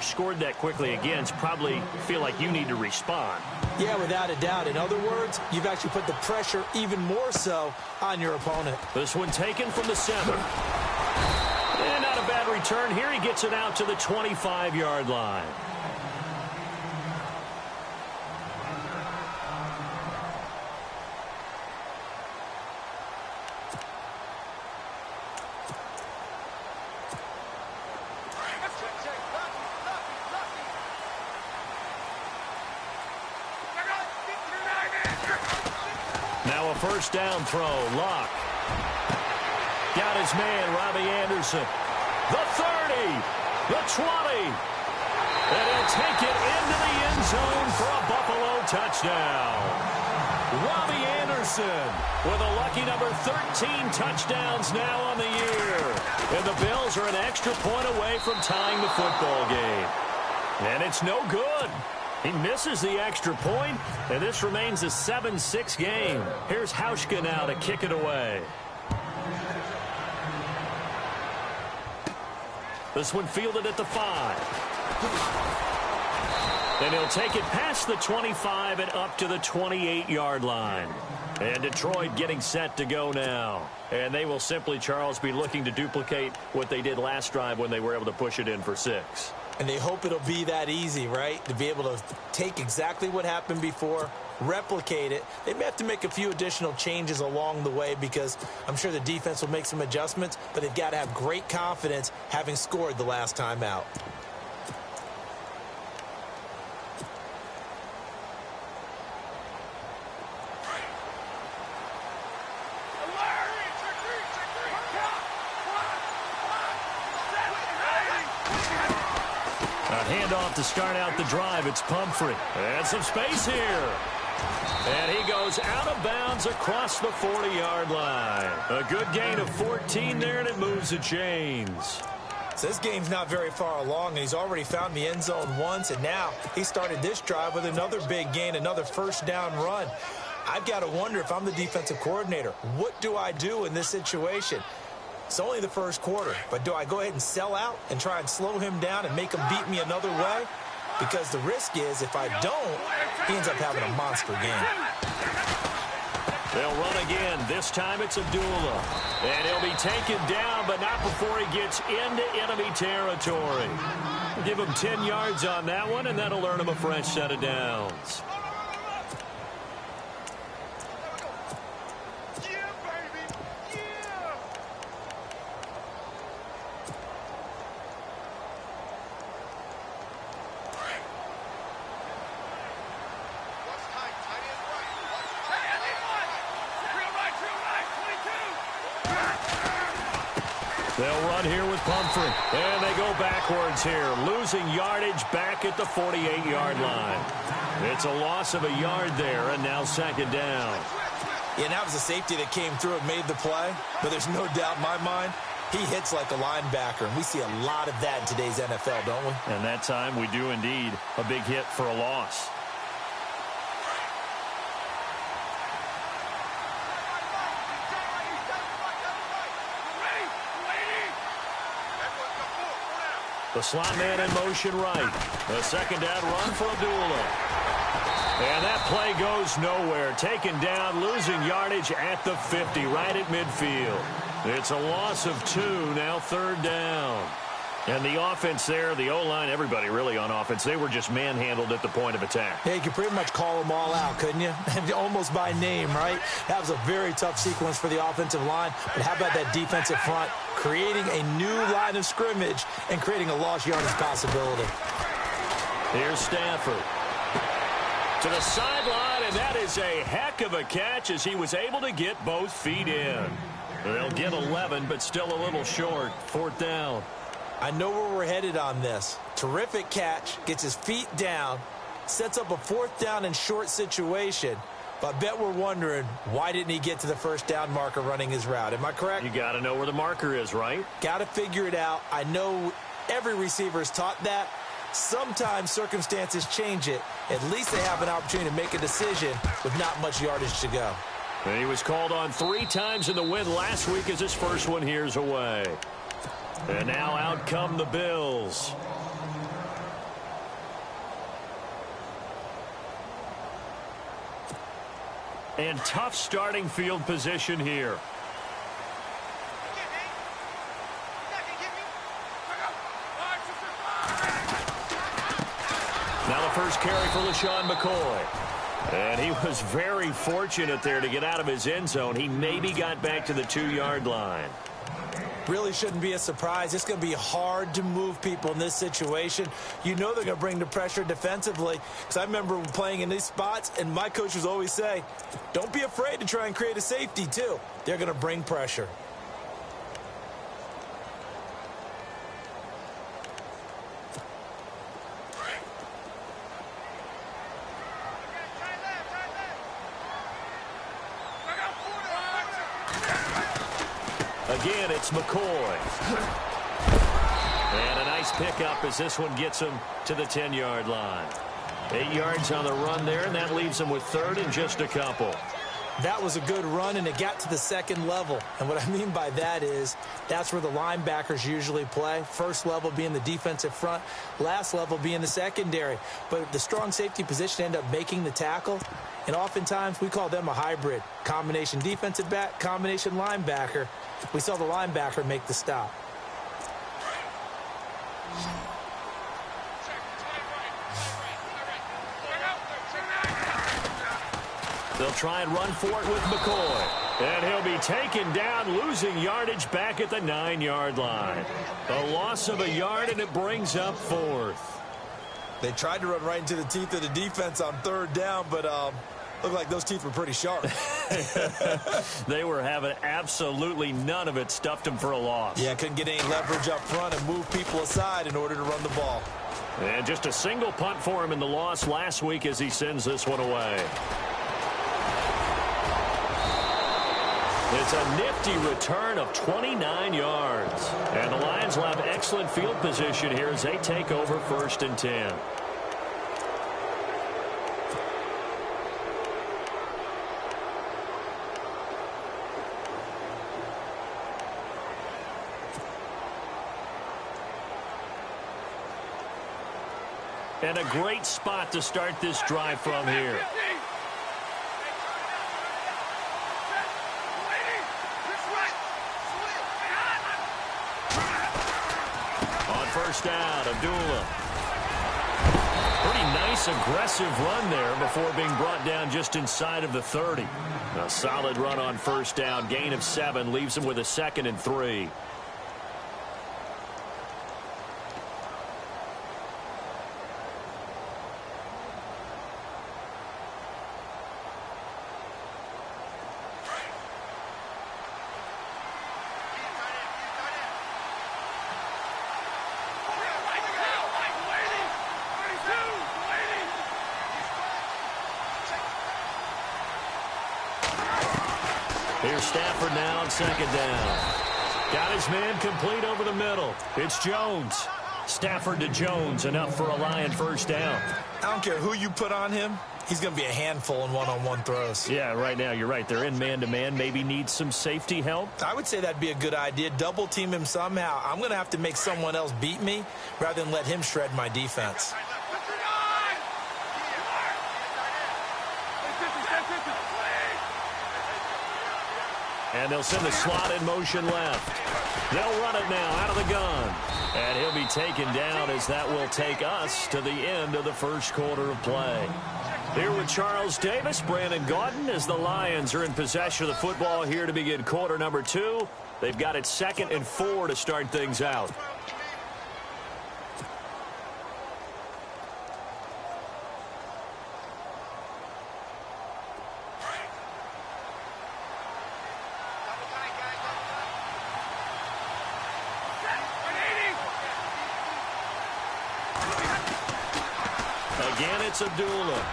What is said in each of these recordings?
scored that quickly against probably feel like you need to respond. Yeah, without a doubt. In other words, you've actually put the pressure even more so on your opponent. This one taken from the 7. And not a bad return here. He gets it out to the 25-yard line. Now a first down throw. Locke. Got his man, Robbie Anderson. The 30. The 20. And he'll take it into the end zone for a Buffalo touchdown. Robbie Anderson with a lucky number 13 touchdowns now on the year. And the Bills are an extra point away from tying the football game. And it's no good. He misses the extra point, and this remains a 7-6 game. Here's Hauschka now to kick it away. This one fielded at the 5. Then he'll take it past the 25 and up to the 28-yard line. And Detroit getting set to go now. And they will simply, Charles, be looking to duplicate what they did last drive when they were able to push it in for 6. And they hope it'll be that easy, right? To be able to take exactly what happened before, replicate it. They may have to make a few additional changes along the way because I'm sure the defense will make some adjustments, but they've got to have great confidence having scored the last time out. Handoff to start out the drive. It's Pumphrey. And some space here. And he goes out of bounds across the 40-yard line. A good gain of 14 there, and it moves the chains. So this game's not very far along, and he's already found the end zone once, and now he started this drive with another big gain, another first down run. I've got to wonder if I'm the defensive coordinator. What do I do in this situation? It's only the first quarter, but do I go ahead and sell out and try and slow him down and make him beat me another way? Because the risk is if I don't, he ends up having a monster game. They'll run again. This time it's Abdullah. And he'll be taken down, but not before he gets into enemy territory. Give him 10 yards on that one, and that'll earn him a fresh set of downs. They'll run here with Pumphrey. And they go backwards here, losing yardage back at the 48-yard line. It's a loss of a yard there, and now second down. Yeah, and that was a safety that came through and made the play. But there's no doubt in my mind, he hits like a linebacker. And we see a lot of that in today's NFL, don't we? And that time we do indeed. A big hit for a loss. The slot man in motion right. A second down run for Abdullah. And that play goes nowhere. Taken down, losing yardage at the 50, right at midfield. It's a loss of 2, now third down. And the offense there, the O-line, everybody really on offense, they were just manhandled at the point of attack. Yeah, you could pretty much call them all out, couldn't you? Almost by name, right? That was a very tough sequence for the offensive line. But how about that defensive front? Creating a new line of scrimmage and creating a lost yardage possibility. Here's Stafford. To the sideline, and that is a heck of a catch as he was able to get both feet in. They'll get 11, but still a little short. Fourth down. I know where we're headed on this. Terrific catch, gets his feet down, sets up a fourth down and short situation. But I bet we're wondering, why didn't he get to the first down marker running his route? Am I correct? You got to know where the marker is, right? Got to figure it out. I know every receiver is taught that. Sometimes circumstances change it. At least they have an opportunity to make a decision with not much yardage to go. And he was called on 3 times in the win last week as his first one here's away. And now out come the Bills. And tough starting field position here. Now the first carry for LaShawn McCoy. And he was very fortunate there to get out of his end zone. He maybe got back to the 2-yard line. Really shouldn't be a surprise. It's going to be hard to move people in this situation. You know they're going to bring the pressure defensively. Because I remember playing in these spots, and my coaches always say, don't be afraid to try and create a safety, too. They're going to bring pressure. Again, it's McCoy. And a nice pickup as this one gets him to the 10-yard line. 8 yards on the run there, and that leaves him with third and just a couple. That was a good run, and it got to the second level. And what I mean by that is that's where the linebackers usually play. First level being the defensive front, last level being the secondary. But the strong safety position ended up making the tackle. And oftentimes we call them a hybrid. Combination defensive back, combination linebacker. We saw the linebacker make the stop. They'll try and run for it with McCoy. And he'll be taken down, losing yardage back at the 9-yard line. A loss of a yard, and it brings up fourth. They tried to run right into the teeth of the defense on third down, but looked like those teeth were pretty sharp. They were having absolutely none of it. Stuffed them for a loss. Yeah, couldn't get any leverage up front and move people aside in order to run the ball. And just a single punt for him in the loss last week as he sends this one away. It's a nifty return of 29 yards. And the Lions will have excellent field position here as they take over 1st and 10. And a great spot to start this drive from here. On first down, Abdullah. Pretty nice, aggressive run there before being brought down just inside of the 30. A solid run on first down. Gain of 7 leaves him with a 2nd and 3. Here's Stafford now on 2nd down. Got his man complete over the middle. It's Jones. Stafford to Jones, enough for a Lion first down. I don't care who you put on him. He's going to be a handful in one-on-one throws. Yeah, right now you're right. They're in man-to-man. Maybe needs some safety help. I would say that'd be a good idea. Double team him somehow. I'm going to have to make someone else beat me rather than let him shred my defense. And they'll send the slot in motion left. They'll run it now out of the gun. And he'll be taken down as that will take us to the end of the first quarter of play. Here with Charles Davis, Brandon Gaudin, as the Lions are in possession of the football here to begin quarter number 2. They've got it 2nd and 4 to start things out. Again, it's Abdullah.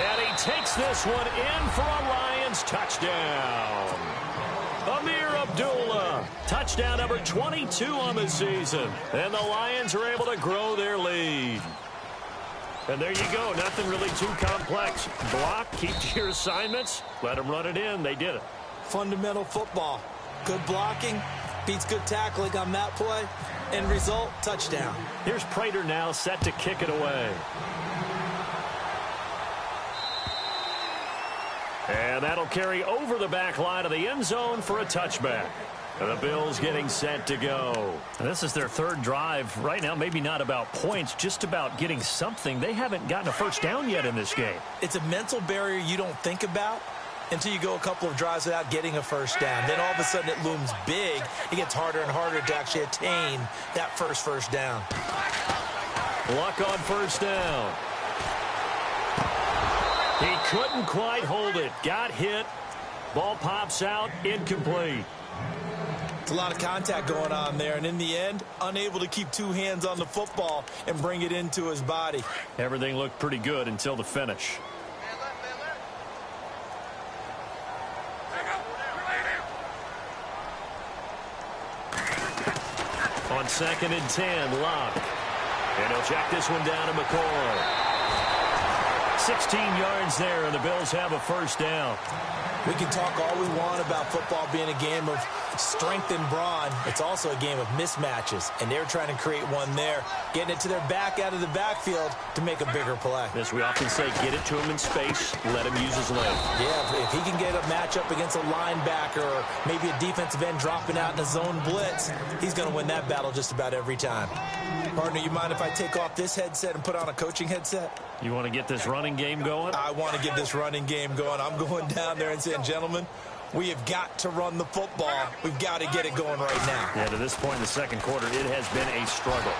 And he takes this one in for a Lions touchdown. Amir Abdullah, touchdown number 22 on the season. And the Lions are able to grow their lead. And there you go, nothing really too complex. Block, keep to your assignments, let them run it in. They did it. Fundamental football. Good blocking, beats good tackling on that play. End result, touchdown. Here's Prater now set to kick it away. And that'll carry over the back line of the end zone for a touchback. The Bills getting set to go. And this is their third drive. Right now, maybe not about points, just about getting something. They haven't gotten a first down yet in this game. It's a mental barrier you don't think about until you go a couple of drives without getting a first down. Then all of a sudden it looms big. It gets harder and harder to actually attain that first down. Luck on first down. He couldn't quite hold it. Got hit. Ball pops out. Incomplete. It's a lot of contact going on there, and in the end, unable to keep two hands on the football and bring it into his body. Everything looked pretty good until the finish. On 2nd and 10, Locke. And he'll check this one down to McCoy. 16 yards there, and the Bills have a first down. We can talk all we want about football being a game of strength and brawn. It's also a game of mismatches, and they're trying to create one there, getting it to their back out of the backfield to make a bigger play. As we often say, get it to him in space, let him use his leg. Yeah, if he can get a matchup against a linebacker or maybe a defensive end dropping out in a zone blitz, he's going to win that battle just about every time. Partner, you mind if I take off this headset and put on a coaching headset? You want to get this running game going? I want to get this running game going. I'm going down there and saying, gentlemen, we have got to run the football. We've got to get it going right now. Yeah, to this point in the second quarter, it has been a struggle.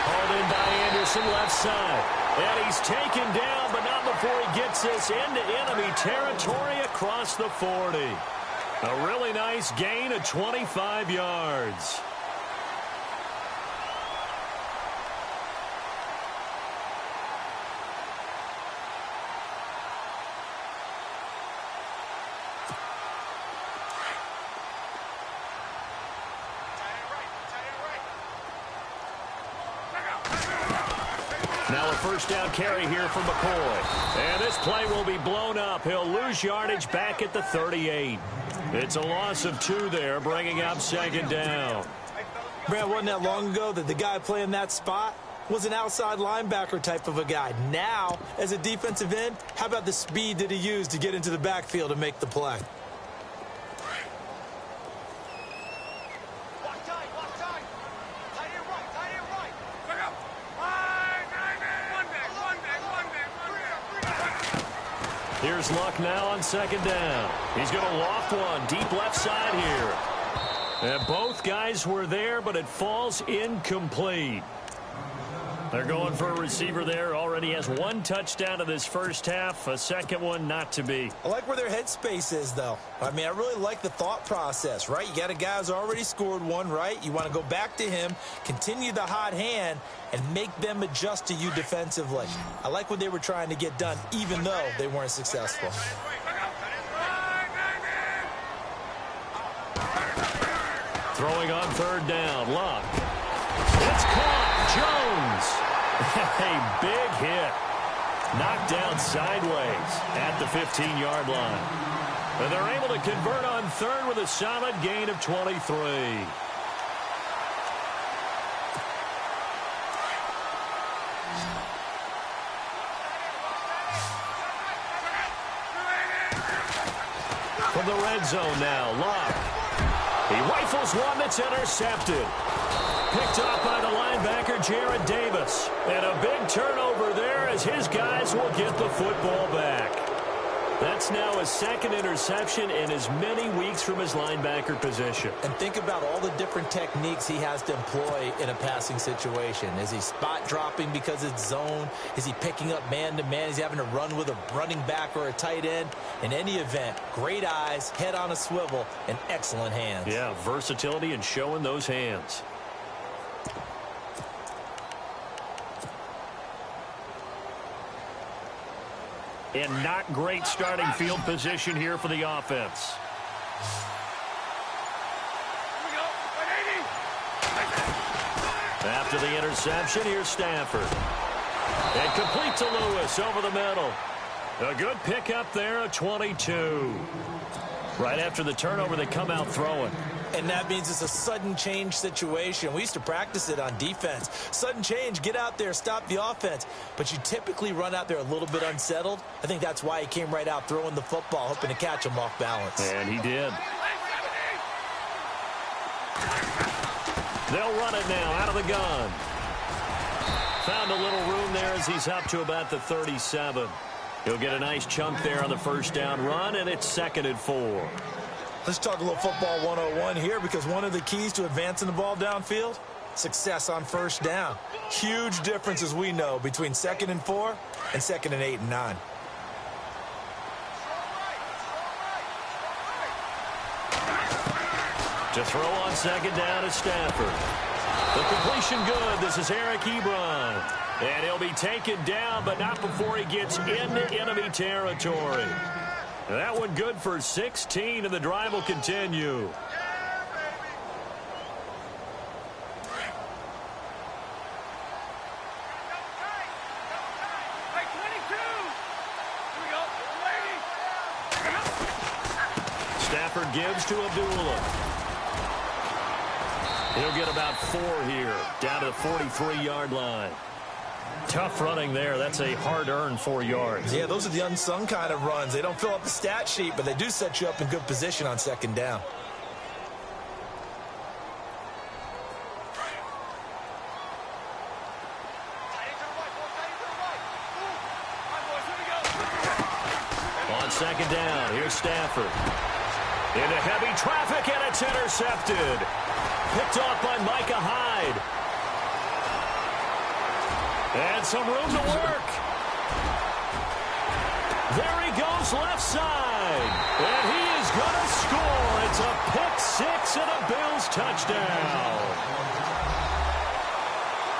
Hauled in by Anderson, left side. And he's taken down, but not before he gets this into enemy territory across the 40. A really nice gain of 25 yards. Now a first down carry here for McCoy. And this play will be blown up. He'll lose yardage back at the 38. It's a loss of 2 there, bringing up 2nd down. Brad, wasn't that long ago that the guy playing that spot was an outside linebacker type of a guy. Now, as a defensive end, how about the speed that he used to get into the backfield and make the play? Here's Luck now on 2nd down. He's going to loft one deep left side here. And both guys were there, but it falls incomplete. They're going for a receiver there. Already has 1 touchdown in this first half. A second one not to be. I like where their headspace is, though. I mean, I really like the thought process, right? You got a guy who's already scored 1, right? You want to go back to him, continue the hot hand, and make them adjust to you defensively. I like what they were trying to get done, even though they weren't successful. Throwing on 3rd down, Luck. It's caught. Jones. A big hit. Knocked down sideways at the 15-yard line. And they're able to convert on 3rd with a solid gain of 23. From the red zone now, Luck. He rifles one that's intercepted. Picked off by the linebacker, Jared Davis. And a big turnover there as his guys will get the football back. That's now his 2nd interception in as many weeks from his linebacker position. And think about all the different techniques he has to employ in a passing situation. Is he spot dropping because it's zone? Is he picking up man-to-man? Is he having to run with a running back or a tight end? In any event, great eyes, head on a swivel, and excellent hands. Yeah, versatility and showing those hands. And not great starting field position here for the offense. After the interception, here's Stafford. And complete to Lewis over the middle. A good pickup there, a 22. Right after the turnover, they come out throwing. And that means it's a sudden change situation. We used to practice it on defense. Sudden change, get out there, stop the offense. But you typically run out there a little bit unsettled. I think that's why he came right out throwing the football, hoping to catch him off balance. And he did. They'll run it now out of the gun. Found a little room there as he's up to about the 37. He'll get a nice chunk there on the first down run, and it's 2nd and 4. Let's talk a little football 101 here, because one of the keys to advancing the ball downfield, success on first down. Huge difference, as we know, between 2nd and 4 and 2nd and 8 and 9. To throw on 2nd down is Stafford. The completion good. This is Eric Ebron. And he'll be taken down, but not before he gets into enemy territory. That one good for 16, and the drive will continue. Stafford gives to Abdullah. He'll get about 4 here, down to the 43-yard line. Tough running there. That's a hard-earned 4 yards. Yeah, those are the unsung kind of runs. They don't fill up the stat sheet, but they do set you up in good position on 2nd down. On 2nd down, here's Stafford. Into heavy traffic, and it's intercepted. Picked off by Micah Hyde. And some room to work. There he goes left side. And he is going to score. It's a pick 6 and a Bills touchdown.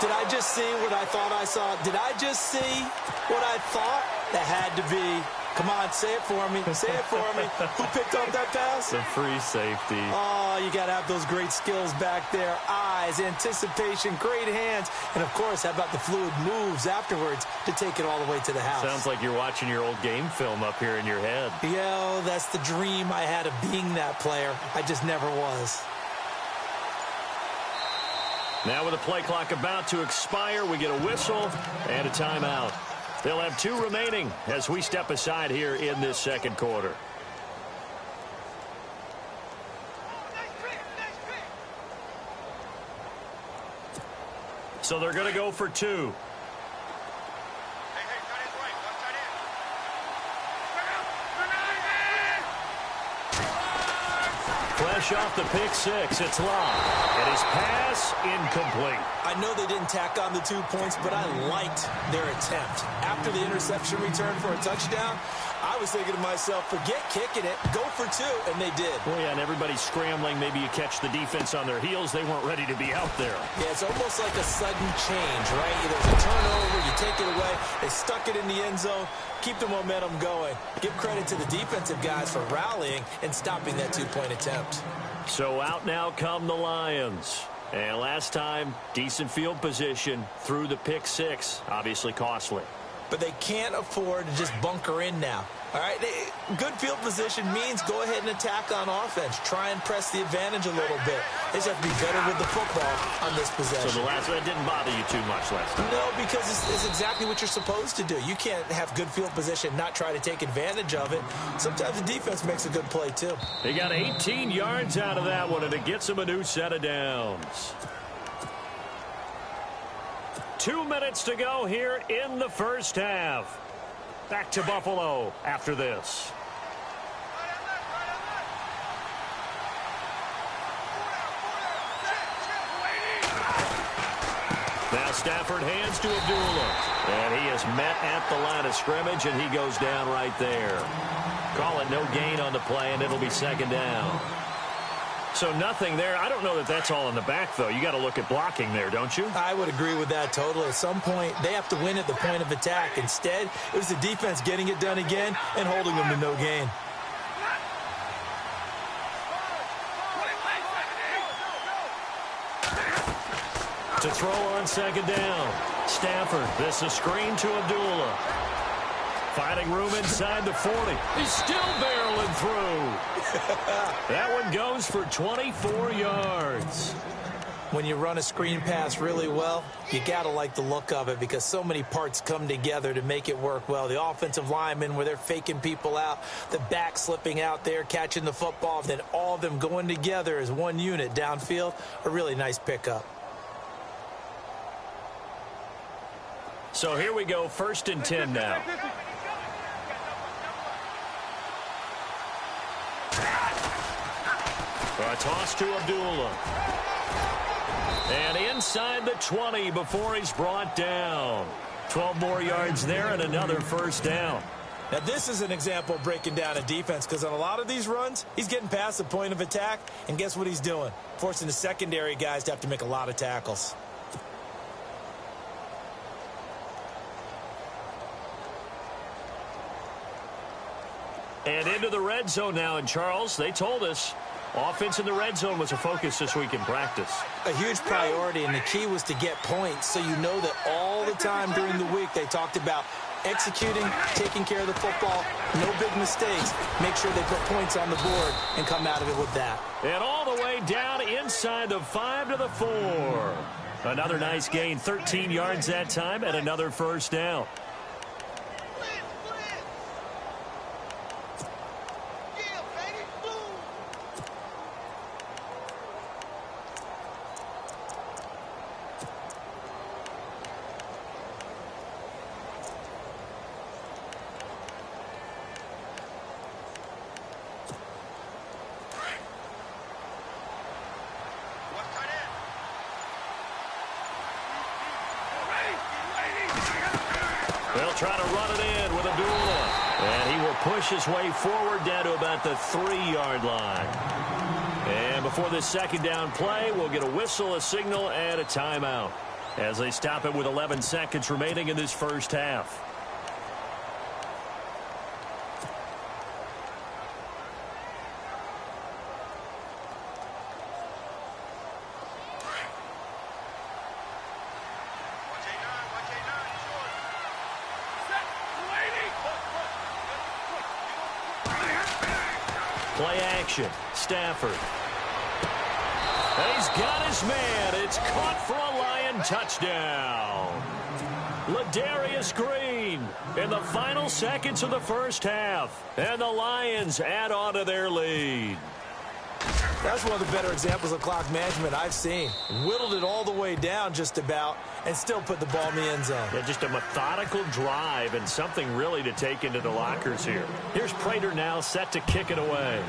Did I just see what I thought I saw? Did I just see what I thought? That had to be. Come on, say it for me. Say it for me. Who picked up that pass? The free safety. Oh, you got to have those great skills back there. Eyes, anticipation, great hands. And, of course, how about the fluid moves afterwards to take it all the way to the house? Sounds like you're watching your old game film up here in your head. Yo, that's the dream I had of being that player. I just never was. Now with the play clock about to expire, we get a whistle and a timeout. They'll have 2 remaining as we step aside here in this 2nd quarter. So they're going to go for 2. Fresh off the pick 6, it's Locke. And his pass incomplete. I know they didn't tack on the 2 points, but I liked their attempt. After the interception return for a touchdown, I was thinking to myself, forget kicking it, go for 2, and they did. Well, yeah, and everybody's scrambling. Maybe you catch the defense on their heels. They weren't ready to be out there. Yeah, it's almost like a sudden change, right? There's a turnover, you take it away, they stuck it in the end zone, keep the momentum going. Give credit to the defensive guys for rallying and stopping that 2-point attempt. So out now come the Lions. And last time, decent field position through the pick 6, obviously costly. But they can't afford to just bunker in now. All right, good field position means go ahead and attack on offense. Try and press the advantage a little bit. They just have to be better with the football on this possession. So that didn't bother you too much last time? No, because it's exactly what you're supposed to do. You can't have good field position, not try to take advantage of it. Sometimes the defense makes a good play, too. They got 18 yards out of that one, and it gets them a new set of downs. 2 minutes to go here in the first half. Back to Buffalo after this. Now Stafford hands to Abdullah. And he is met at the line of scrimmage, and he goes down right there. Call it no gain on the play, and it'll be 2nd down. So nothing there. I don't know that that's all in the back, though. You got to look at blocking there, don't you? I would agree with that totally. At some point, they have to win at the point of attack. Instead, it was the defense getting it done again and holding them to no gain. To throw on 2nd down. Stafford, this is screen to Abdullah. Finding room inside the 40. He's still barely barreling through. That one goes for 24 yards. When you run a screen pass really well, you got to like the look of it because so many parts come together to make it work well. The offensive linemen, where they're faking people out, the back slipping out there, catching the football, then all of them going together as one unit downfield, a really nice pickup. So here we go, 1st and 10 now. A toss to Abdullah. And inside the 20 before he's brought down. 12 more yards there and another 1st down. Now, this is an example of breaking down a defense because on a lot of these runs, he's getting past the point of attack, and guess what he's doing? Forcing the secondary guys to have to make a lot of tackles. And into the red zone now, and Charles, they told us offense in the red zone was a focus this week in practice. A huge priority, and the key was to get points, so you know that all the time during the week they talked about executing, taking care of the football, no big mistakes, make sure they put points on the board and come out of it with that. And all the way down inside the 5 to the 4. Another nice gain, 13 yards that time, and another 1st down. They'll try to run it in with Abdullah. And he will push his way forward down to about the 3-yard line. And before this 2nd down play, we'll get a whistle, a signal, and a timeout as they stop it with 11 seconds remaining in this 1st half. Play action. Stafford. And he's got his man. It's caught for a Lion touchdown. Ladarius Green in the final seconds of the 1st half. And the Lions add on to their lead. That's one of the better examples of clock management I've seen. Whittled it all the way down just about and still put the ball in the end zone. Yeah, just a methodical drive and something really to take into the lockers here. Here's Prater now set to kick it away.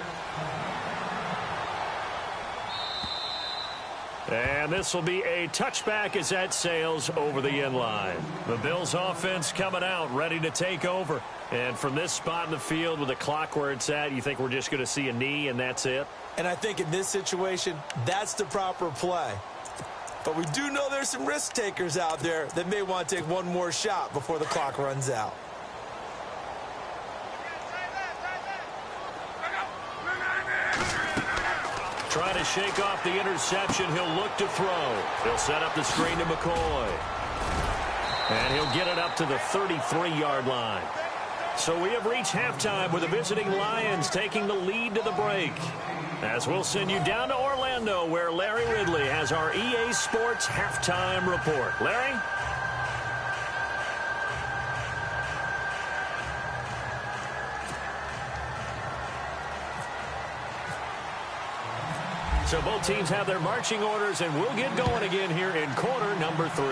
And this will be a touchback as that sails over the end line. The Bills offense coming out, ready to take over. And from this spot in the field with the clock where it's at, you think we're just going to see a knee and that's it? And I think in this situation, that's the proper play. But we do know there's some risk takers out there that may want to take one more shot before the clock runs out. Trying to shake off the interception. He'll look to throw. He'll set up the screen to McCoy. And he'll get it up to the 33-yard line. So we have reached halftime with the visiting Lions taking the lead to the break. As we'll send you down to Orlando, where Larry Ridley has our EA Sports halftime report. Larry? So both teams have their marching orders, and we'll get going again here in quarter number 3.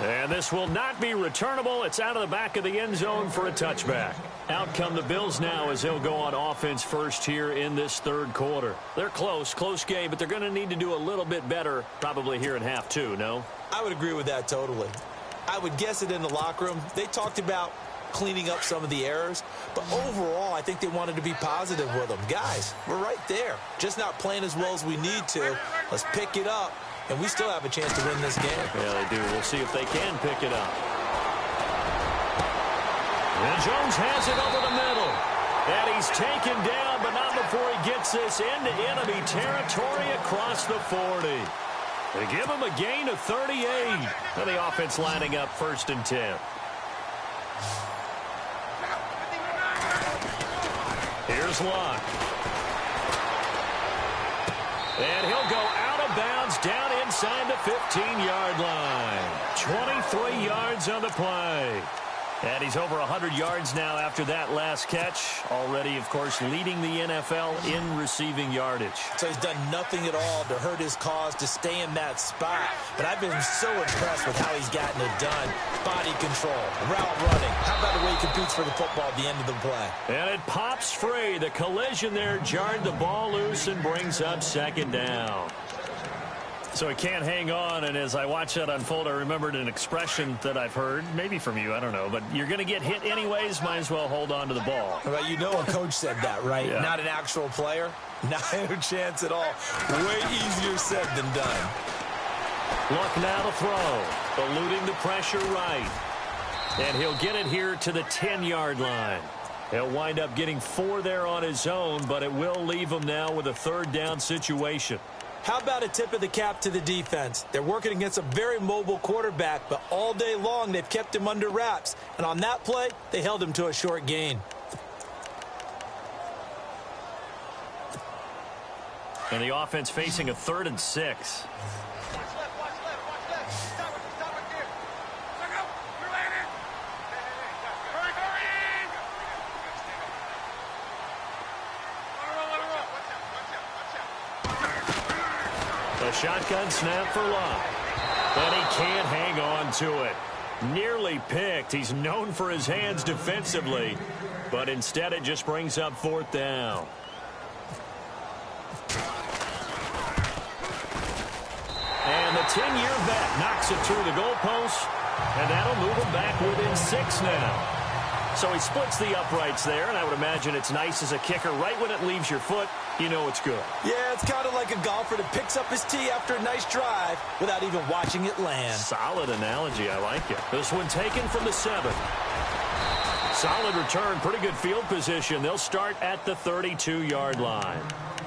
And this will not be returnable. It's out of the back of the end zone for a touchback. Out come the Bills now as they'll go on offense first here in this 3rd quarter. They're close game, but they're going to need to do a little bit better probably here in half 2, no? I would agree with that totally. I would guess it in the locker room. They talked about cleaning up some of the errors, but overall I think they wanted to be positive with them. Guys, we're right there. Just not playing as well as we need to. Let's pick it up. And we still have a chance to win this game. Yeah, they do. We'll see if they can pick it up. And Jones has it over the middle. And he's taken down, but not before he gets this into enemy territory across the 40. They give him a gain of 38. And the offense lining up 1st and 10. Here's Luck. And he'll go out of bounds down inside the 15-yard line. 23 yards on the play. And he's over 100 yards now after that last catch. Already, of course, leading the NFL in receiving yardage. So he's done nothing at all to hurt his cause, to stay in that spot. But I've been so impressed with how he's gotten it done. Body control, route running. How about the way he competes for the football at the end of the play? And it pops free. The collision there jarred the ball loose and brings up second down. So he can't hang on, and as I watch that unfold, I remembered an expression that I've heard, maybe from you, I don't know, but you're going to get hit anyways, might as well hold on to the ball. Well, you know a coach said that, right? Yeah. Not an actual player. Not a chance at all. Way easier said than done. Luck now to throw, eluding the pressure right. And he'll get it here to the 10-yard line. He'll wind up getting 4 there on his own, but it will leave him now with a third down situation. How about a tip of the cap to the defense? They're working against a very mobile quarterback, but all day long they've kept him under wraps. And on that play, they held him to a short gain. And the offense facing a 3rd and 6. A shotgun snap for Luck. And he can't hang on to it. Nearly picked. He's known for his hands defensively. But instead it just brings up 4th down. And the 10-year vet knocks it through the goalpost. And that'll move him back within 6 now. So he splits the uprights there, and I would imagine it's nice as a kicker. Right when it leaves your foot, you know it's good. Yeah, it's kind of like a golfer that picks up his tee after a nice drive without even watching it land. Solid analogy. I like it. This one taken from the 7. Solid return. Pretty good field position. They'll start at the 32-yard line.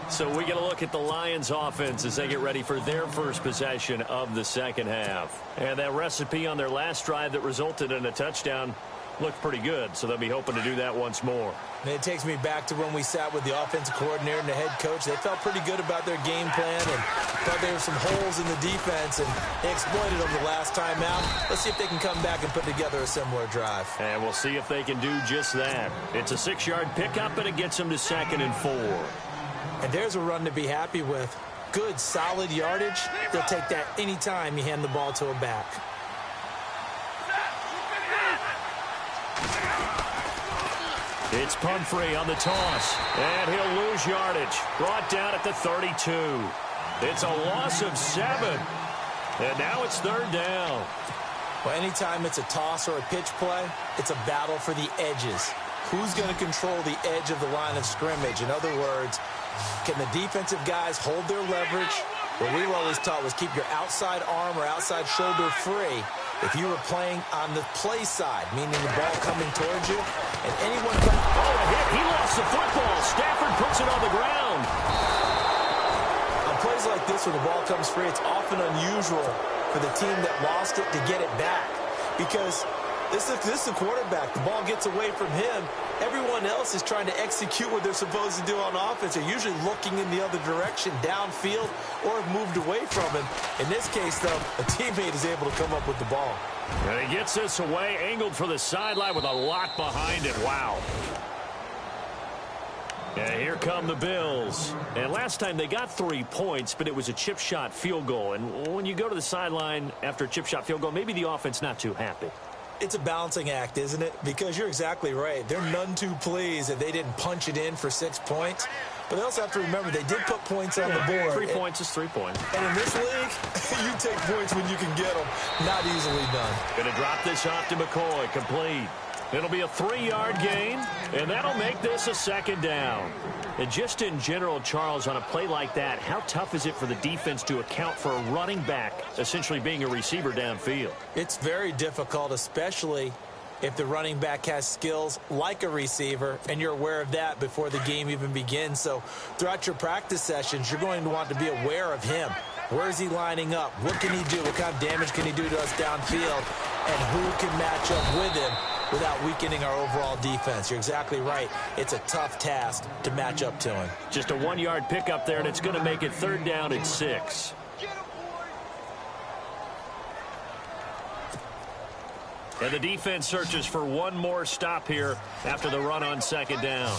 So we get a look at the Lions offense as they get ready for their first possession of the second half. And that recipe on their last drive that resulted in a touchdown looked pretty good, so they'll be hoping to do that once more. And it takes me back to when we sat with the offensive coordinator and the head coach. They felt pretty good about their game plan and thought there were some holes in the defense, and they exploited them the last time out. Let's see if they can come back and put together a similar drive. And we'll see if they can do just that. It's a 6-yard pickup, and it gets them to 2nd and 4. And there's a run to be happy with. Good, solid yardage. They'll take that anytime you hand the ball to a back. It's Pumphrey on the toss, and he'll lose yardage. Brought down at the 32. It's a loss of 7, and now it's 3rd down. Well, anytime it's a toss or a pitch play, it's a battle for the edges. Who's going to control the edge of the line of scrimmage? In other words, can the defensive guys hold their leverage? What we were always taught was keep your outside arm or outside shoulder free. If you were playing on the play side, meaning the ball coming towards you, and anyone comes... Oh, a hit. He lost the football. Stafford puts it on the ground. On plays like this where the ball comes free, it's often unusual for the team that lost it to get it back. Because this is the quarterback. The ball gets away from him. Everyone else is trying to execute what they're supposed to do on offense. They're usually looking in the other direction, downfield, or have moved away from him. In this case, though, a teammate is able to come up with the ball. And he gets this away, angled for the sideline with a lot behind it. Wow. And here come the Bills. And last time they got 3 points, but it was a chip shot field goal. And when you go to the sideline after a chip shot field goal, maybe the offense not too happy. It's a balancing act, isn't it? Because you're exactly right. They're none too pleased that they didn't punch it in for 6 points. But they also have to remember they did put points on the board. 3 points is 3 points. And in this league, you take points when you can get them. Not easily done. Going to drop this off to McCoy. Complete. It'll be a 3-yard gain, and that'll make this a 2nd down. And just in general, Charles, on a play like that, how tough is it for the defense to account for a running back essentially being a receiver downfield? It's very difficult, especially if the running back has skills like a receiver, and you're aware of that before the game even begins. So throughout your practice sessions, you're going to want to be aware of him. Where is he lining up? What can he do? What kind of damage can he do to us downfield? And who can match up with him? without weakening our overall defense. You're exactly right. It's a tough task to match up to him. Just a 1-yard pickup there, and it's going to make it 3rd down and 6. And the defense searches for one more stop here after the run on 2nd down.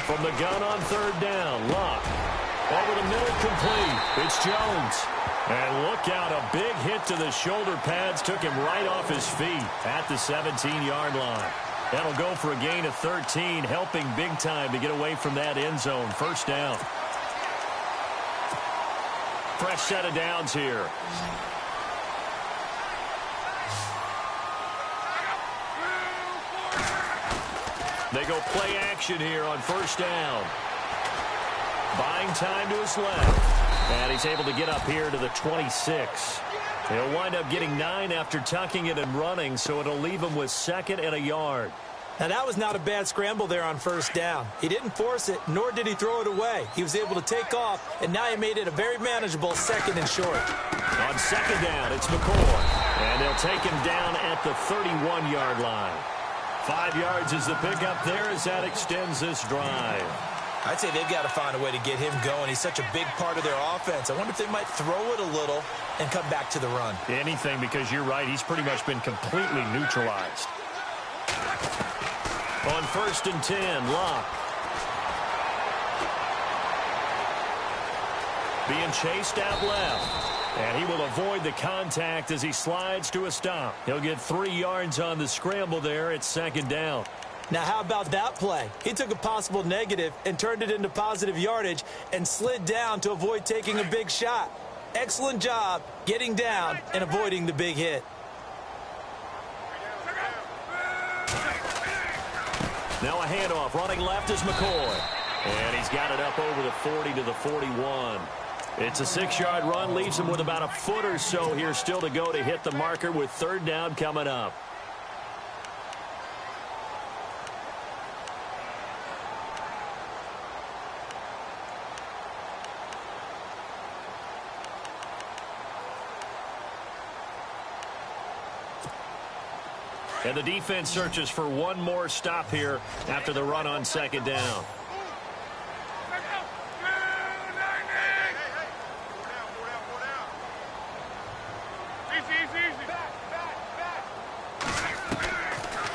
From the gun on 3rd down, Locke. Over the middle, complete. It's Jones. And look out, a big hit to the shoulder pads took him right off his feet at the 17-yard line. That'll go for a gain of 13, helping big time to get away from that end zone. 1st down. Fresh set of downs here. They go play action here on 1st down. Buying time to his left. And he's able to get up here to the 26. He'll wind up getting 9 after tucking it and running, so it'll leave him with 2nd and a yard. Now, that was not a bad scramble there on 1st down. He didn't force it, nor did he throw it away. He was able to take off, and now he made it a very manageable 2nd and short. On 2nd down, it's McCoy. And they'll take him down at the 31-yard line. 5 yards is the pickup there as that extends this drive. I'd say they've got to find a way to get him going. He's such a big part of their offense. I wonder if they might throw it a little and come back to the run. Anything, because you're right. He's pretty much been completely neutralized. On 1st and 10, Locke. Being chased out left. And he will avoid the contact as he slides to a stop. He'll get 3 yards on the scramble there at 2nd down. Now, how about that play? He took a possible negative and turned it into positive yardage and slid down to avoid taking a big shot. Excellent job getting down and avoiding the big hit. Now a handoff. Running left is McCoy. And he's got it up over the 40 to the 41. It's a 6-yard run. Leaves him with about a foot or so here still to go to hit the marker with 3rd down coming up. And the defense searches for one more stop here after the run on 2nd down.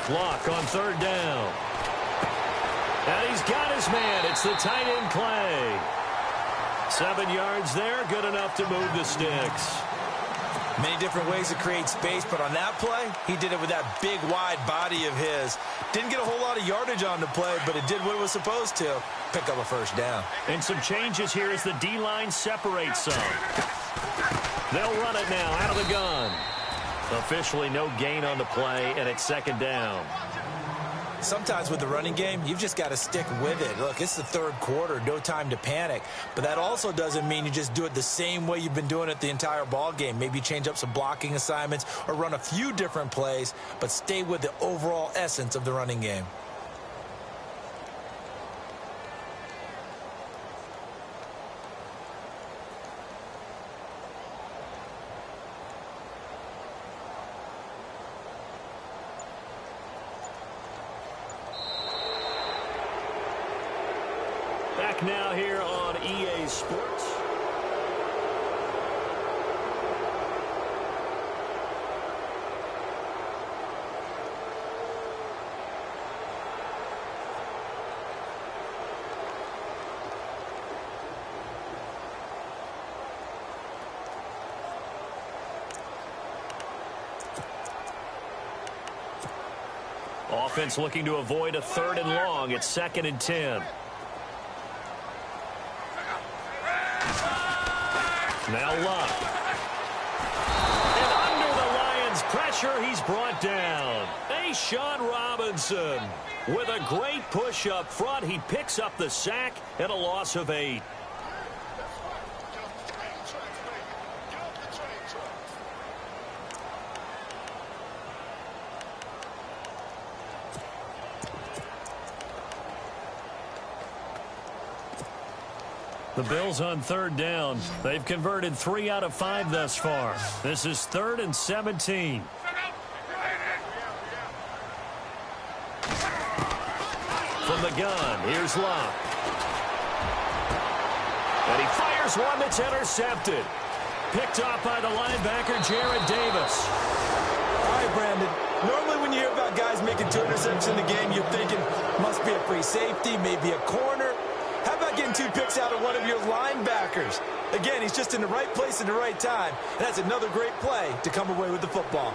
Block on 3rd down. And he's got his man. It's the tight end Clay. 7 yards there, good enough to move the sticks. Many different ways to create space, but on that play, he did it with that big, wide body of his. Didn't get a whole lot of yardage on the play, but it did what it was supposed to. Pick up a 1st down. And some changes here as the D-line separates some. They'll run it now out of the gun. Officially no gain on the play, and it's 2nd down. Sometimes with the running game, you've just got to stick with it. Look, it's the 3rd quarter, no time to panic. But that also doesn't mean you just do it the same way you've been doing it the entire ball game. Maybe change up some blocking assignments or run a few different plays, but stay with the overall essence of the running game. Back now here on EA Sports. Offense looking to avoid a 3rd and long. It's 2nd and 10. Now Luck. And under the Lions' pressure, he's brought down. Sean Robinson with a great push up front. He picks up the sack and a loss of 8. The Bills on third down. They've converted 3 out of 5 thus far. This is 3rd and 17. From the gun, here's Locke. And he fires one that's intercepted. Picked off by the linebacker, Jared Davis. All right, Brandon. Normally when you hear about guys making 2 interceptions in the game, you're thinking must be a free safety, maybe a corner. How about getting 2 picks out of one of your linebackers? Again, he's just in the right place at the right time. And that's another great play to come away with the football.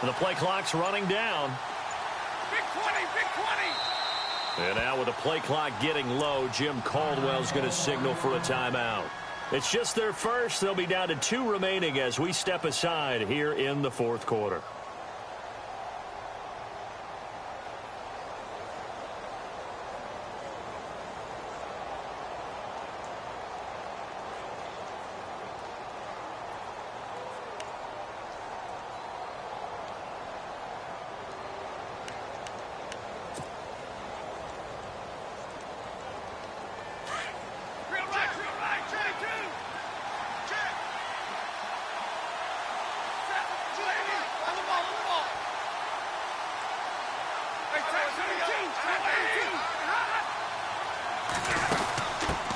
The play clock's running down. Big 20, big 20. And now with the play clock getting low, Jim Caldwell's going to signal for a timeout. It's just their first. They'll be down to 2 remaining as we step aside here in the 4th quarter.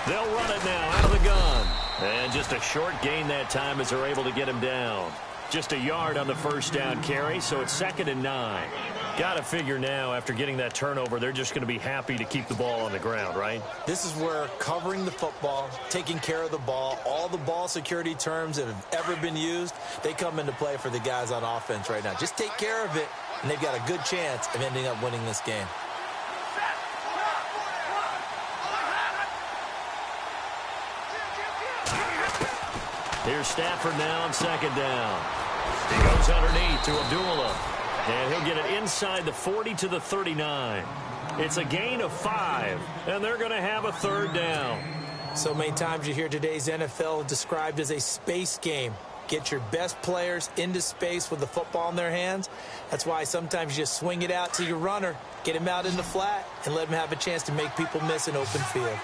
They'll run it now out of the gun. And just a short gain that time as they're able to get him down. Just a yard on the first down carry, so it's 2nd and 9. Got to figure now, after getting that turnover, they're just going to be happy to keep the ball on the ground, right? This is where covering the football, taking care of the ball, all the ball security terms that have ever been used, they come into play for the guys on offense right now. Just take care of it, and they've got a good chance of ending up winning this game. Here's Stafford now on 2nd down. He goes underneath to Abdullah. And he'll get it inside the 40 to the 39. It's a gain of 5, and they're going to have a 3rd down. So many times you hear today's NFL described as a space game. Get your best players into space with the football in their hands. That's why sometimes you just swing it out to your runner, get him out in the flat, and let him have a chance to make people miss an open field.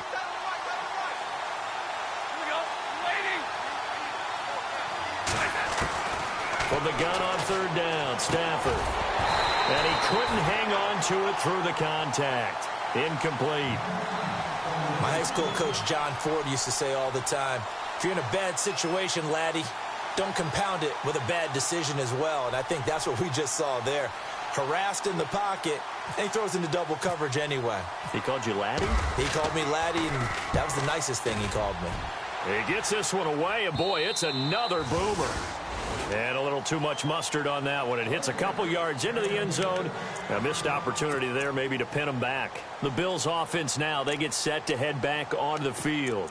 From the gun on 3rd down, Stafford. And he couldn't hang on to it through the contact. Incomplete. My high school coach, John Ford, used to say all the time, if you're in a bad situation, laddie, don't compound it with a bad decision as well. And I think that's what we just saw there. Harassed in the pocket, and he throws into double coverage anyway. He called you laddie? He called me laddie, and that was the nicest thing he called me. He gets this one away, and boy, it's another boomer. And a little too much mustard on that one. It hits a couple yards into the end zone. A missed opportunity there maybe to pin them back. The Bills offense now, they get set to head back onto the field.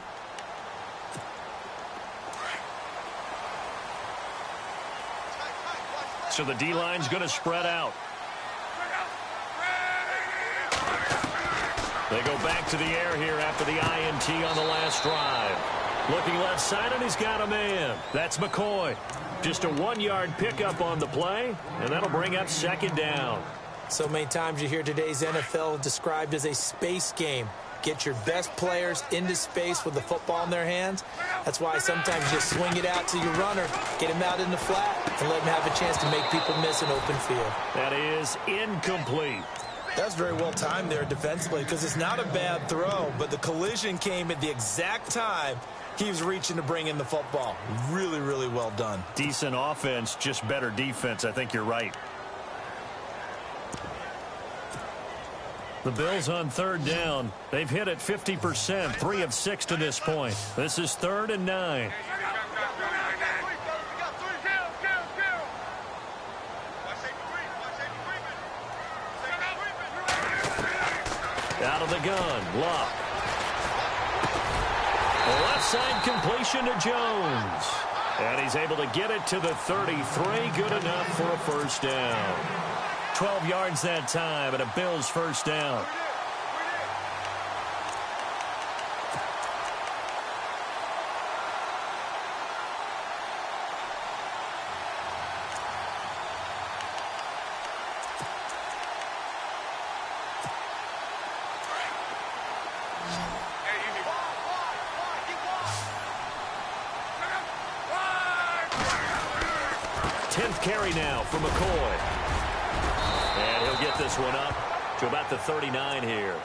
So the D-line's going to spread out. They go back to the air here after the INT on the last drive. Looking left side, and he's got a man. That's McCoy. Just a 1-yard pickup on the play, and that'll bring up 2nd down. So many times you hear today's NFL described as a space game. Get your best players into space with the football in their hands. That's why sometimes you just swing it out to your runner, get him out in the flat, and let him have a chance to make people miss an open field. That is incomplete. That's very well timed there defensively because it's not a bad throw, but the collision came at the exact time he was reaching to bring in the football. Really, really well done. Decent offense, just better defense. I think you're right. The Bills on 3rd down. They've hit it 50%, 3 of 6 to this point. This is 3rd and 9. Out of the gun, Locke. Left Outside completion to Jones. And he's able to get it to the 33. Good enough for a first down. 12 yards that time, and a Bills first down. Carry now for McCoy. And he'll get this one up to about the 39 here.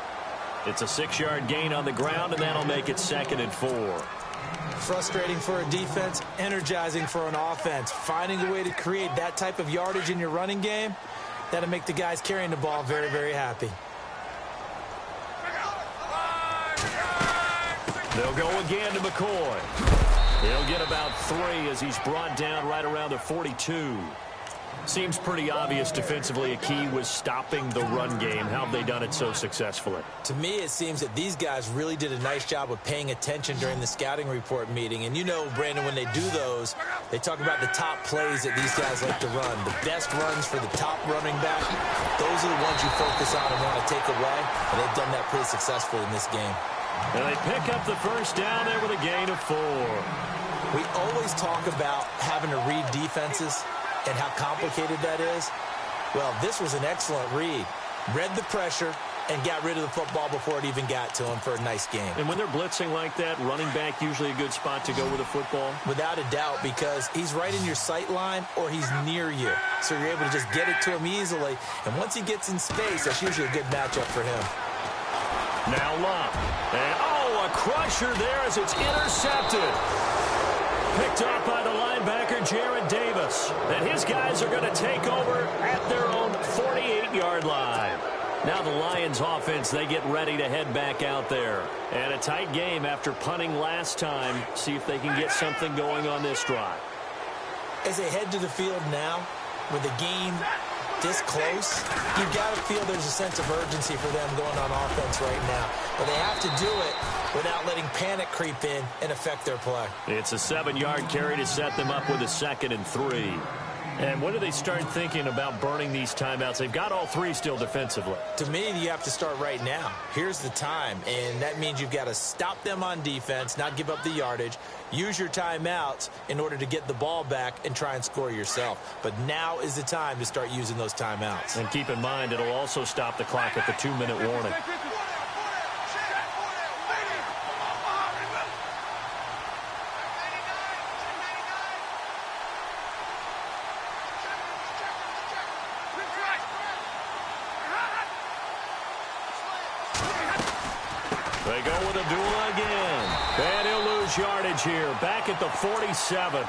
It's a 6-yard gain on the ground, and that'll make it 2nd and 4. Frustrating for a defense, energizing for an offense. Finding a way to create that type of yardage in your running game, that'll make the guys carrying the ball very, very happy. They'll go again to McCoy. He'll get about 3 as he's brought down right around the 42. Seems pretty obvious defensively a key was stopping the run game. How have they done it so successfully? To me, it seems that these guys really did a nice job of paying attention during the scouting report meeting. And you know, Brandon, when they do those, they talk about the top plays that these guys like to run. The best runs for the top running back, those are the ones you focus on and want to take away. And they've done that pretty successfully in this game. And they pick up the first down there with a gain of 4. We always talk about having to read defenses and how complicated that is. Well, this was an excellent read. Read the pressure and got rid of the football before it even got to him for a nice game. And when they're blitzing like that, running back usually a good spot to go with a football? Without a doubt, because he's right in your sight line or he's near you. So you're able to just get it to him easily. And once he gets in space, that's usually a good matchup for him. Now Love. And, a crusher there as it's intercepted. Picked off by the linebacker, Jared Davis. And his guys are going to take over at their own 48-yard line. Now the Lions offense, they get ready to head back out there. And a tight game after punting last time. See if they can get something going on this drive. As they head to the field now, with the game this close, you've got to feel there's a sense of urgency for them going on offense right now. But they have to do it without letting panic creep in and affect their play. It's a 7-yard carry to set them up with a 2nd and 3. And when do they start thinking about burning these timeouts? They've got all 3 still defensively. To me, you have to start right now. Here's the time, and that means you've got to stop them on defense, not give up the yardage, use your timeouts in order to get the ball back and try and score yourself. But now is the time to start using those timeouts. And keep in mind, it'll also stop the clock at the 2-minute warning. They go with Abdullah again. And he'll lose yardage here. Back at the 47.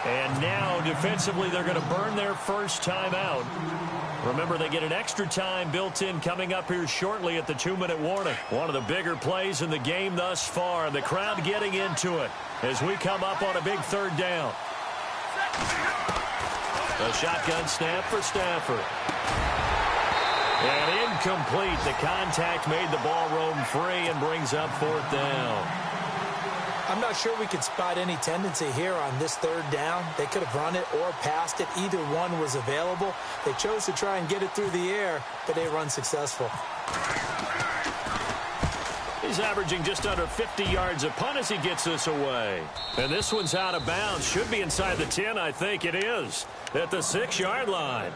And now, defensively, they're going to burn their first time out. Remember, they get an extra time built in coming up here shortly at the 2-minute warning. One of the bigger plays in the game thus far. The crowd getting into it as we come up on a big 3rd down. A shotgun snap for Stafford. And incomplete. The contact made the ball roam free and brings up 4th down. I'm not sure we could spot any tendency here on this 3rd down. They could have run it or passed it. Either one was available. They chose to try and get it through the air, but they run successful. He's averaging just under 50 yards a punt as he gets this away. And this one's out of bounds. Should be inside the 10, I think it is. At the 6-yard line.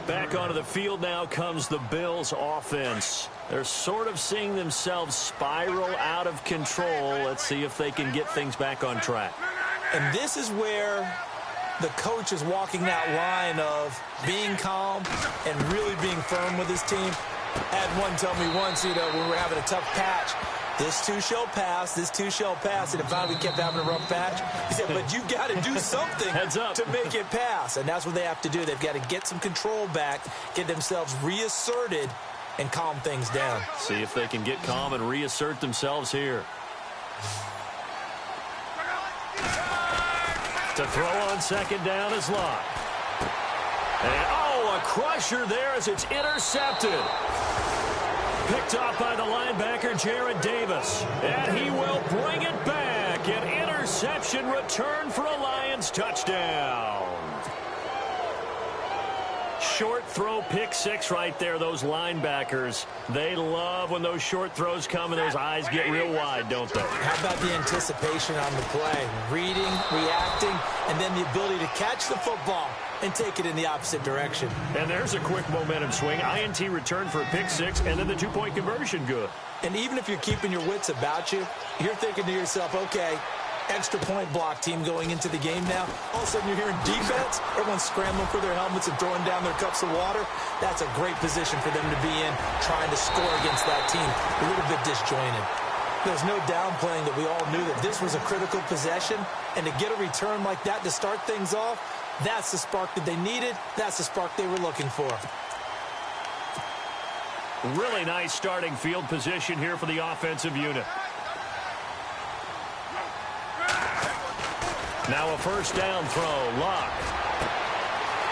Back onto the field now comes the Bills offense. They're sort of seeing themselves spiral out of control. Let's see if they can get things back on track. And this is where the coach is walking that line of being calm and really being firm with his team. I had one tell me once, when we were having a tough patch, this too shall pass, this too shall pass. And if finally we kept having a rough patch, he said, but you've got to do something Heads up. to make it pass. And that's what they have to do. They've got to get some control back, get themselves reasserted, and calm things down. See if they can get calm and reassert themselves here. To throw on 2nd down is Locke. And, a crusher there as it's intercepted. Picked off by the linebacker, Jared Davis. And he will bring it back. reception, return for a Lions touchdown. Short throw, pick six right there. Those linebackers, they love when those short throws come and those eyes get real wide, don't they? How about the anticipation on the play? Reading, reacting, and then the ability to catch the football and take it in the opposite direction. And there's a quick momentum swing. INT return for a pick six, and then the two-point conversion good. And even if you're keeping your wits about you, you're thinking to yourself, okay, extra point block team going into the game now. All of a sudden you're hearing defense. Everyone's scrambling for their helmets and throwing down their cups of water. That's a great position for them to be in, trying to score against that team. A little bit disjointed. There's no downplaying that we all knew that this was a critical possession. And to get a return like that to start things off, that's the spark that they needed. That's the spark they were looking for. Really nice starting field position here for the offensive unit. Now a first down throw. Lock.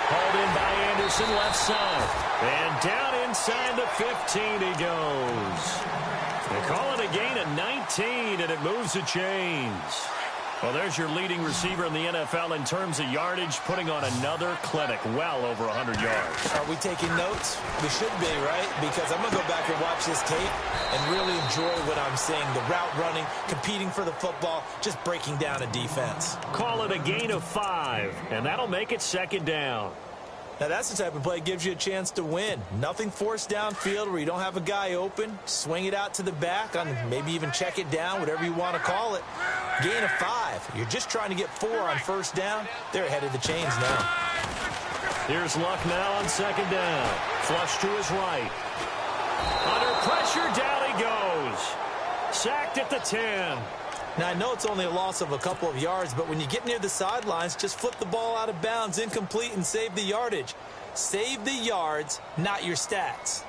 Hauled in by Anderson, left side. And down inside the 15 he goes. They call it a gain of 19, and it moves the chains. Well, there's your leading receiver in the NFL in terms of yardage, putting on another clinic, well over 100 yards. Are we taking notes? We should be, right? Because I'm going to go back and watch this tape and really enjoy what I'm seeing. The route running, competing for the football, just breaking down a defense. Call it a gain of 5, and that'll make it second down. Now, that's the type of play that gives you a chance to win. Nothing forced downfield where you don't have a guy open. Swing it out to the back, on maybe even check it down, whatever you want to call it. Gain of 5. You're just trying to get 4 on first down. They're ahead of the chains now. Here's Luck now on second down. Flush to his right. Under pressure, down he goes. Sacked at the 10. Now, I know it's only a loss of a couple of yards, but when you get near the sidelines, just flip the ball out of bounds, incomplete, and save the yardage. Save the yards, not your stats.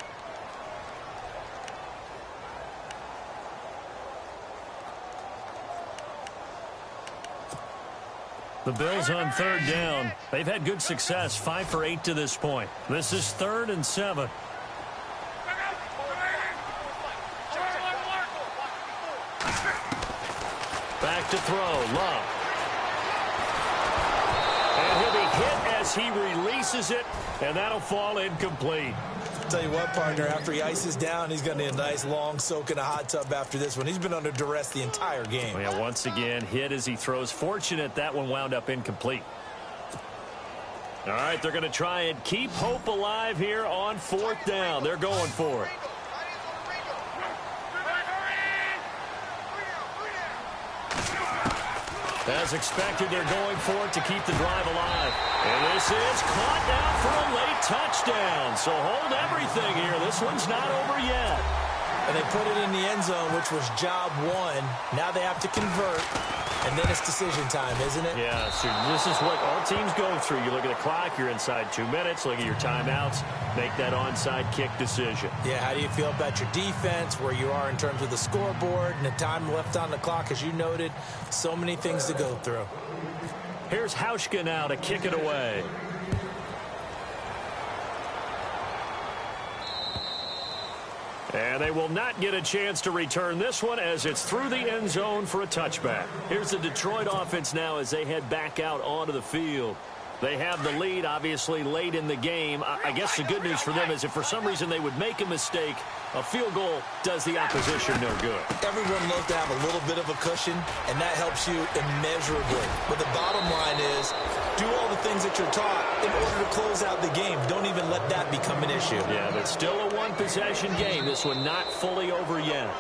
The Bills on third down. They've had good success, 5 for 8 to this point. This is 3rd and 7. Back to throw, Love. And he'll be hit as he releases it, and that'll fall incomplete. Tell you what, partner, after he ices down, he's going to need a nice long soak in a hot tub after this one. He's been under duress the entire game. Yeah, once again, hit as he throws. Fortunate that one wound up incomplete. All right, they're going to try and keep hope alive here on 4th down. They're going for it. As expected, they're going for it to keep the drive alive. And this is caught down for a late touchdown. So hold everything here. This one's not over yet. And they put it in the end zone, which was job 1. Now they have to convert, and then it's decision time, isn't it? Yeah, so this is what all teams go through. You look at the clock, you're inside 2 minutes, look at your timeouts, make that onside kick decision. Yeah, how do you feel about your defense, where you are in terms of the scoreboard, and the time left on the clock, as you noted? So many things to go through. Here's Hauschka now to kick it away. And they will not get a chance to return this one as it's through the end zone for a touchback. Here's the Detroit offense now as they head back out onto the field. They have the lead, obviously, late in the game. I guess the good news for them is if for some reason they would make a mistake, a field goal does the opposition no good. Everyone loves to have a little bit of a cushion, and that helps you immeasurably. But the bottom line is, do all the things that you're taught in order to close out the game. Don't even let that become an issue. Yeah, but still a one-possession game. This one not fully over yet.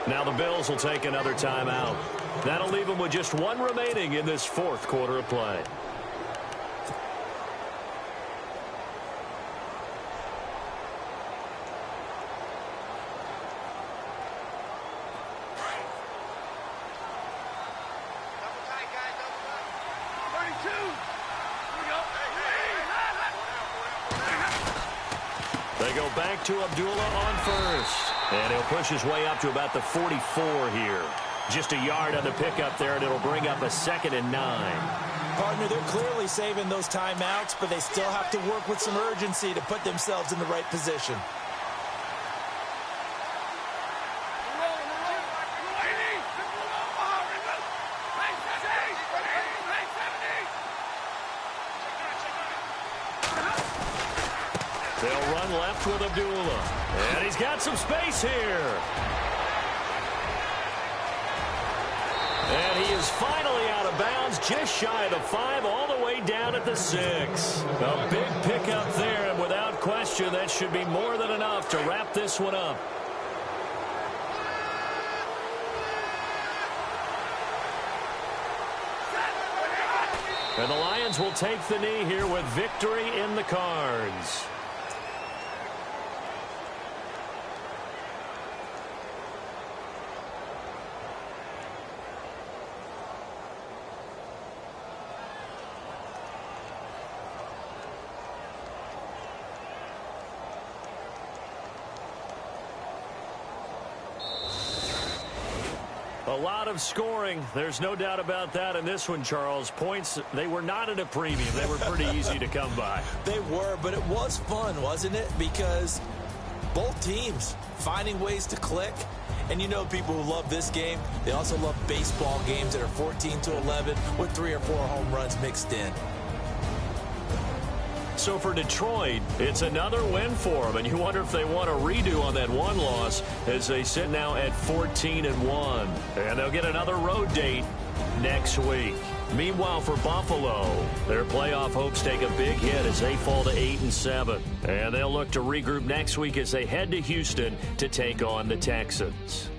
Now the Bills will take another timeout. That'll leave them with just 1 remaining in this 4th quarter of play. They go back to Abdullah on first. And he'll push his way up to about the 44 here. Just a yard on the pickup there, and it'll bring up a 2nd and 9. Partner, they're clearly saving those timeouts, but they still have to work with some urgency to put themselves in the right position. One left with Abdullah. And he's got some space here. And he is finally out of bounds, just shy of the 5, all the way down at the 6. A big pickup there, and without question, that should be more than enough to wrap this one up. And the Lions will take the knee here with victory in the cards. A lot of scoring. There's no doubt about that in this one, Charles. Points, they were not at a premium. They were pretty easy to come by. They were, but it was fun, wasn't it? Because both teams finding ways to click. And you know people who love this game, they also love baseball games that are 14-11 with 3 or 4 home runs mixed in. So for Detroit, it's another win for them, and you wonder if they want a redo on that one loss as they sit now at 14-1. And they'll get another road date next week. Meanwhile, for Buffalo, their playoff hopes take a big hit as they fall to 8-7. And they'll look to regroup next week as they head to Houston to take on the Texans.